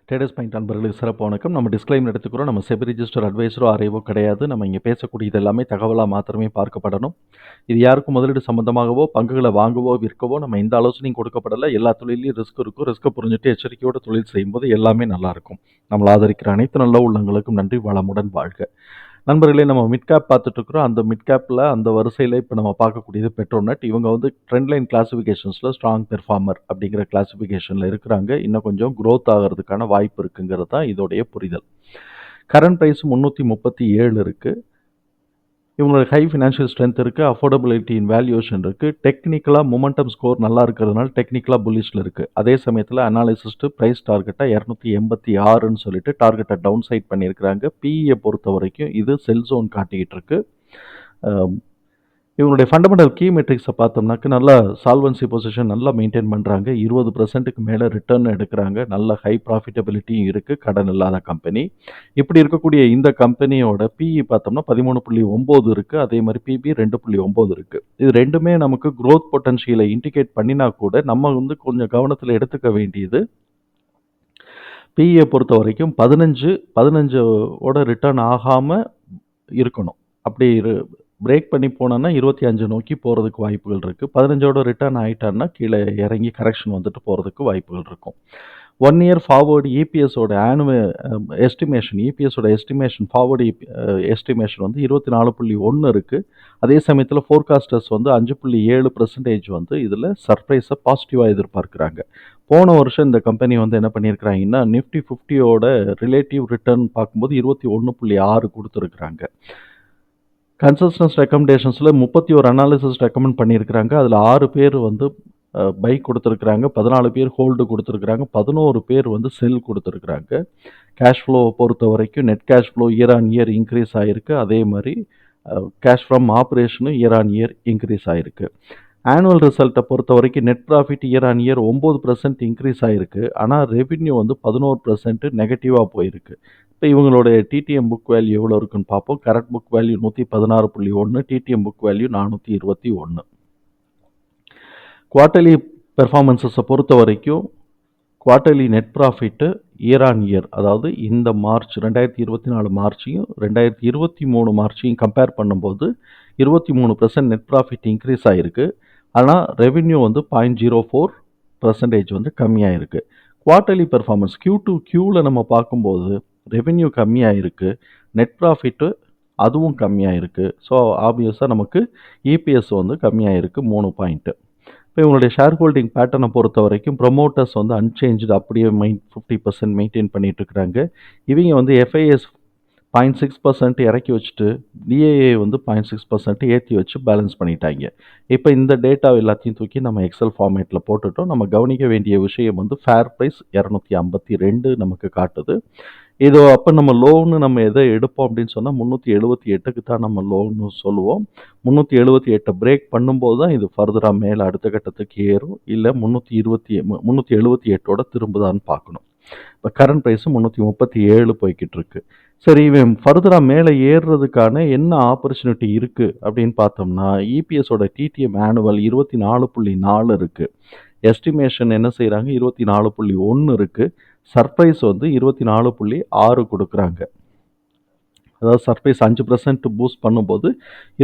Traders point நண்பர்களுக்கு சிறப்பு வணக்கம். நம்ம டிஸ்க்ளைமர் எடுத்துக்கிறோம். நம்ம செபி ரிஜிஸ்டர் அட்வைஸரோ ஆர்ஐவோ கிடையாது. நம்ம இங்கே பேசக்கூடியது எல்லாமே தகவலாக மாத்திரமே பார்க்கப்படணும். இது யாருக்கும் முதலீடு சம்பந்தமாகவோ பங்குகளை வாங்கவோ விற்கவோ நம்ம எந்த ஆலோசனையும் கொடுக்கப்படலை. எல்லா தொழிலையும் ரிஸ்க் இருக்கும். ரிஸ்க்கை புரிஞ்சுட்டு எச்சரிக்கையோடு தொழில் செய்யும்போது எல்லாமே நல்லாயிருக்கும். நம்மளை ஆதரிக்கிற அனைத்து நல்ல உள்ளங்களுக்கும் நன்றி. வளமுடன் வாழ்க. நண்பர்களே, நம்ம மிட் கேப் பார்த்துட்ருக்குறோம். அந்த மிட் கேப்பில் அந்த வரிசையில் இப்போ நம்ம பார்க்கக்கூடியது பெட்ரோநெட். இவங்க வந்து ட்ரெண்ட் லைன் கிளாஸிஃபிகேஷன்ஸில் ஸ்ட்ராங் பெர்ஃபார்மர் அப்படிங்கிற கிளாஸிஃபிகேஷனில் இருக்கிறாங்க. இன்னும் கொஞ்சம் க்ரோத் ஆகிறதுக்கான வாய்ப்பு இருக்குங்கிறது தான் இதோடைய புரிதல். கரண்ட் ப்ரைஸ் 337 இருக்குது. இவங்களோட ஹை ஃபினான்ஷியல் ஸ்ட்ரென்த் இருக்குது, அஃபோர்டபிலிட்டி இன் வேல்யூஷன் இருக்குது, டெக்னிக்கலாக மொமெண்டம் ஸ்கோர் நல்லா இருக்கிறதுனால டெக்னிக்கலாக புல்லிஷில் இருக்குது. அதே சமயத்தில் அனாலிசிஸ்ட்டு ப்ரைஸ் டார்கெட்டை 286ன்னு சொல்லிட்டு டார்கெட்டை டவுன் சைட் பண்ணியிருக்கிறாங்க. பிஇயை பொறுத்த வரைக்கும் இது செல் ஜோன் காட்டிக்கிட்டு இருக்கு. இவங்களுடைய ஃபண்டமெண்டல் கீ மெட்ரிக்ஸை பார்த்தோம்னாக்க நல்லா சால்வன்சி பொசிஷன் நல்லா மெயின்டைன் பண்ணுறாங்க. 20%க்கு மேலே ரிட்டர்ன் எடுக்கிறாங்க. நல்ல ஹை ப்ராஃபிட்டபிலிட்டியும் இருக்குது. கடன் இல்லாத கம்பெனி. இப்படி இருக்கக்கூடிய இந்த கம்பெனியோட பிஇ பார்த்தோம்னா 13.9 இருக்குது. அதே மாதிரி பிபி 2.9 இருக்குது. இது ரெண்டுமே நமக்கு க்ரோத் பொட்டன்ஷியலை இண்டிகேட் பண்ணினா கூட நம்ம வந்து கொஞ்சம் கவனத்தில் எடுத்துக்க வேண்டியது, பிஇயை பொறுத்த வரைக்கும் 15ஓட ரிட்டர்ன் ஆகாமல் இருக்கணும். அப்படி பிரேக் பண்ணி போனோன்னா 25 நோக்கி போகிறதுக்கு வாய்ப்புகள் இருக்குது. 15ஓட ரிட்டர்ன் ஆகிட்டான்னா கீழே இறங்கி கரெக்ஷன் வந்துட்டு போகிறதுக்கு வாய்ப்புகள் இருக்கும். 1 இயர் ஃபார்வர்டு இபிஎஸோட எஸ்டிமேஷன் ஃபார்வர்டு எஸ்டிமேஷன் வந்து 24.1 இருக்குது. அதே சமயத்தில் ஃபோர்காஸ்டர்ஸ் வந்து 5.7% வந்து இதில் சர்ப்ரைஸை பாசிட்டிவாக எதிர்பார்க்குறாங்க. போன வருஷம் இந்த கம்பெனி வந்து என்ன பண்ணியிருக்கிறாங்கன்னா நிஃப்டி 50ஓட ரிலேட்டிவ் ரிட்டர்ன் பார்க்கும்போது 21.6 கொடுத்துருக்குறாங்க. கன்சல்டன்ஸ் ரெக்கமெண்டேஷன்ஸில் 31 அனாலிசிஸ் ரெக்கமெண்ட் பண்ணியிருக்கிறாங்க. அதில் 6 பேர் வந்து பை கொடுத்துருக்குறாங்க, 14 பேர் ஹோல்டு கொடுத்துருக்குறாங்க, 11 பேர் வந்து செல் கொடுத்துருக்குறாங்க. கேஷ் ஃப்ளோ பொறுத்த வரைக்கும் net cash flow year on year increase ஆகிருக்கு. அதே மாதிரி கேஷ் ஃப்ரம் ஆப்ரேஷனும் இயர் ஆன் இயர் இன்க்ரீஸ் ஆகிருக்கு. ஆனுவல் ரிசல்ட்டை பொறுத்த வரைக்கும் net profit year on year 9% increase ஆகிருக்கு. ஆனால் ரெவின்யூ வந்து 11% நெகட்டிவாக போயிருக்கு. இப்போ இவங்களுடைய டிடிஎம் புக் வேல்யூ எவ்வளோ இருக்குன்னு பார்ப்போம். Current book value 116.1, TTM book value 421. Quarterly பெர்ஃபார்மன்ஸஸை பொறுத்த வரைக்கும் quarterly net profit year on year, அதாவது இந்த மார்ச் 2024 மார்ச்சையும் 2023 மார்ச்சையும் கம்பேர் பண்ணும்போது 23% நெட் ப்ராஃபிட் இன்க்ரீஸ் ஆகிருக்கு. ஆனால் ரெவின்யூ வந்து 0.04% வந்து கம்மியாக இருக்குது. குவார்ட்டர்லி பெர்ஃபார்மன்ஸ் Q2 Qவில் நம்ம பார்க்கும்போது ரெவென்யூ கம்மியாக இருக்குது, நெட் ப்ராஃபிட்டு அதுவும் கம்மியாக இருக்குது. ஸோ ஆப்வியஸாக நமக்கு இபிஎஸ் வந்து கம்மியாக இருக்குது 3 பாயிண்ட்டு. இப்போ இவங்களுடைய ஷேர் ஹோல்டிங் பேட்டர்னை பொறுத்த வரைக்கும் ப்ரொமோட்டர்ஸ் வந்து அன்சேஞ்சு அப்படியே 50% மெயின்டைன் பண்ணிகிட்ருக்குறாங்க. இவங்க வந்து எஃப்ஐஎஸ் 0.6% இறக்கி வச்சுட்டு டிஏஏ வந்து 0.6% ஏற்றி வச்சு பேலன்ஸ் பண்ணிட்டாங்க. இப்போ இந்த டேட்டா எல்லாத்தையும் தூக்கி நம்ம எக்ஸல் ஃபார்மேட்டில் போட்டுட்டோம். நம்ம கவனிக்க வேண்டிய விஷயம் வந்து ஃபேர் ப்ரைஸ் 252 நமக்கு காட்டுது. இது அப்போ நம்ம லோன்னு நம்ம எதை எடுப்போம் அப்படின்னு சொன்னால் 378க்கு தான் நம்ம லோன்னு சொல்லுவோம். 378 பிரேக் பண்ணும்போது தான் இது ஃபர்தராக மேலே அடுத்த கட்டத்துக்கு ஏறும், இல்லை 378ஓட திரும்புதான்னு பார்க்கணும். இப்போ கரண்ட் ப்ரைஸு 337 போய்கிட்டு இருக்கு. சரி, இவன் ஃபர்தராக மேலே ஏறுறதுக்கான என்ன ஆப்பர்ச்சுனிட்டி இருக்குது அப்படின்னு பார்த்தோம்னா, இபிஎஸோட டிடிஎம் ஆனுவல் 24.4 இருக்குது. எஸ்டிமேஷன் என்ன செய்கிறாங்க 24.1 இருக்குது. சர்ப்ரைஸ் வந்து 24.6 கொடுக்குறாங்க. அதாவது சர்ப்ரைஸ் 5% பூஸ்ட் பண்ணும்போது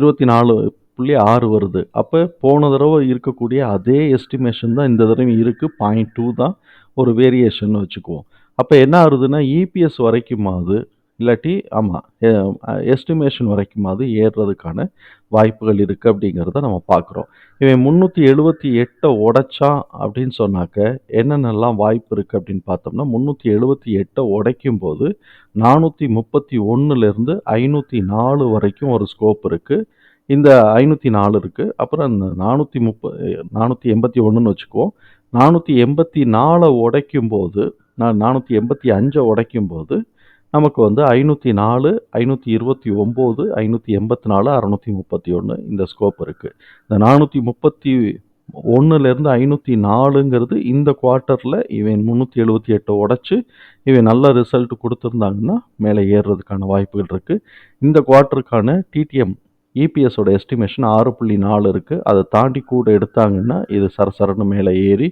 24.6 வருது. அப்போ போன தடவை இருக்கக்கூடிய அதே எஸ்டிமேஷன் தான் இந்த தடவை இருக்குது. 0.2 தான் ஒரு வேரியேஷன் வச்சுக்குவோம். அப்போ என்ன ஆகுதுன்னா இபிஎஸ் வரைக்குமாவது இல்லாட்டி எஸ்டிமேஷன் வரைக்குமாவது ஏறுறதுக்கான வாய்ப்புகள் இருக்குது அப்படிங்கிறத நம்ம பார்க்குறோம். இவன் 378 உடைச்சான் அப்படின்னு சொன்னாக்க என்னென்னலாம் வாய்ப்பு இருக்குது அப்படின்னு பார்த்தோம்னா, 378 உடைக்கும் போது 431லேருந்து 504 வரைக்கும் ஒரு ஸ்கோப் இருக்குது. இந்த 504 இருக்குது. அப்புறம் இந்த 481ன்னு வச்சுக்குவோம். 484 உடைக்கும் போது 485 உடைக்கும் போது நமக்கு வந்து 504, 529, 584, 631 இந்த ஸ்கோப் இருக்குது. இந்த 431லேருந்து 504ங்கிறது இந்த குவார்ட்டரில் இவன் 378 உடைச்சி இவன் நல்ல ரிசல்ட் கொடுத்துருந்தாங்கன்னா மேலே ஏறுறதுக்கான வாய்ப்புகள் இருக்குது. இந்த குவார்ட்டருக்கான டிடிஎம் இபிஎஸோட எஸ்டிமேஷன் 6.4 இருக்குது. அதை தாண்டி கூட எடுத்தாங்கன்னா இது சரசரன்னு மேலே ஏறி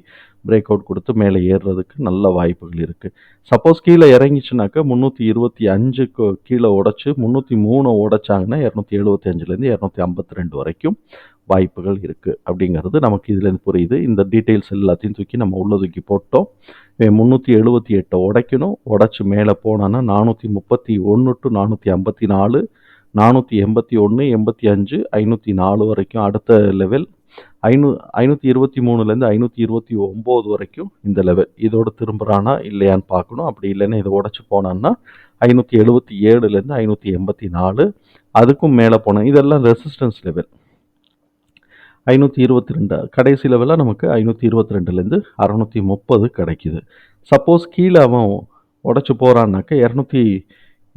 பிரேக் அவுட் கொடுத்து மேலே ஏறுறதுக்கு நல்ல வாய்ப்புகள் இருக்குது. சப்போஸ் கீழே இறங்கிச்சுனாக்கா 325க்கு கீழே உடைச்சு 303 உடைச்சாங்கன்னா 275லேருந்து 252 வரைக்கும் வாய்ப்புகள் இருக்குது அப்படிங்கிறது நமக்கு இதுலேருந்து புரியுது. இந்த டீட்டெயில்ஸ் எல்லாத்தையும் தூக்கி நம்ம உள்ள தூக்கி போட்டோம். 378 உடைக்கணும். உடைச்சு மேலே போனான்னா 431 டு 454, 481, 85, 504 வரைக்கும் அடுத்த லெவல். 523லேருந்து 529 வரைக்கும் இந்த லெவல். இதோட திரும்புகிறானா இல்லையான்னு பார்க்கணும். அப்படி இல்லைன்னா இதை உடச்சி போனான்னா 577லேருந்து 584, அதுக்கும் மேலே போனால் இதெல்லாம் ரெசிஸ்டன்ஸ் லெவல். 522 கடைசி லெவலில் நமக்கு 522லேருந்து 630 கிடைக்கிது. சப்போஸ் கீழே அவன் உடச்சி போகிறான்னாக்கா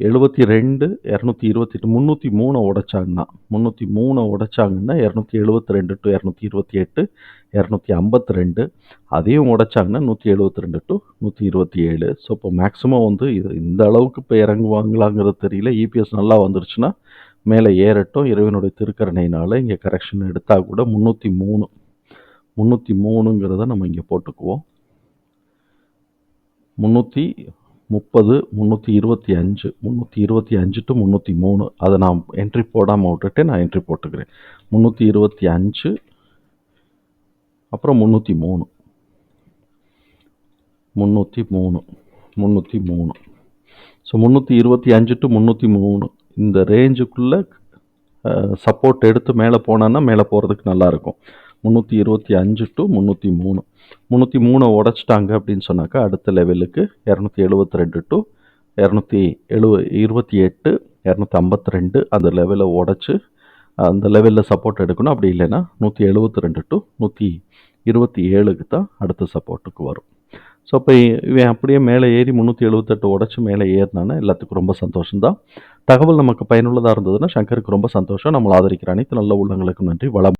272, 228, 303 உடைச்சாங்கன்னா 272 டு 228, 252, அதையும் உடைச்சாங்கன்னா 172 டு 127. ஸோ இப்போ மேக்ஸிமம் வந்து இது இந்த அளவுக்கு இப்போ இறங்குவாங்களாங்கிறது தெரியல. இபிஎஸ் நல்லா வந்துருச்சுன்னா மேலே ஏறட்டும். இறைவனுடைய திருக்கரணையினால் இங்கே கரெக்ஷன் எடுத்தால் கூட 303ங்கிறத நம்ம இங்கே போட்டுக்குவோம். 330, 325, 325 டு 303, அதை நான் என்ட்ரி போடாமல் விட்டுட்டு நான் என்ட்ரி போட்டுக்கிறேன். 325, அப்புறம் 303, 303. ஸோ 325 டு 303 இந்த ரேஞ்சுக்குள்ளே சப்போர்ட் எடுத்து மேலே போனான்னா மேலே போகிறதுக்கு நல்லாயிருக்கும். 325 டு 303, 303 உடைச்சிட்டாங்க அப்படின்னு சொன்னாக்கா அடுத்த லெவலுக்கு 272 டு 228, 252 அந்த லெவலை உடைச்சி அந்த லெவலில் சப்போர்ட் எடுக்கணும். அப்படி இல்லைன்னா 172 டு 127க்கு தான் அடுத்த சப்போர்ட்டுக்கு வரும். ஸோ இப்போ இவன் அப்படியே மேலே ஏறி 378 உடச்சி மேலே ஏறினான்னா எல்லாத்துக்கும் ரொம்ப சந்தோஷம்தான். தகவல் நமக்கு பயனுள்ளதாக இருந்ததுன்னா சங்கருக்கு ரொம்ப சந்தோஷம். நம்மளை ஆதரிக்கிற அனைத்து நல்ல உள்ளங்களுக்கும் நன்றி. வளம்.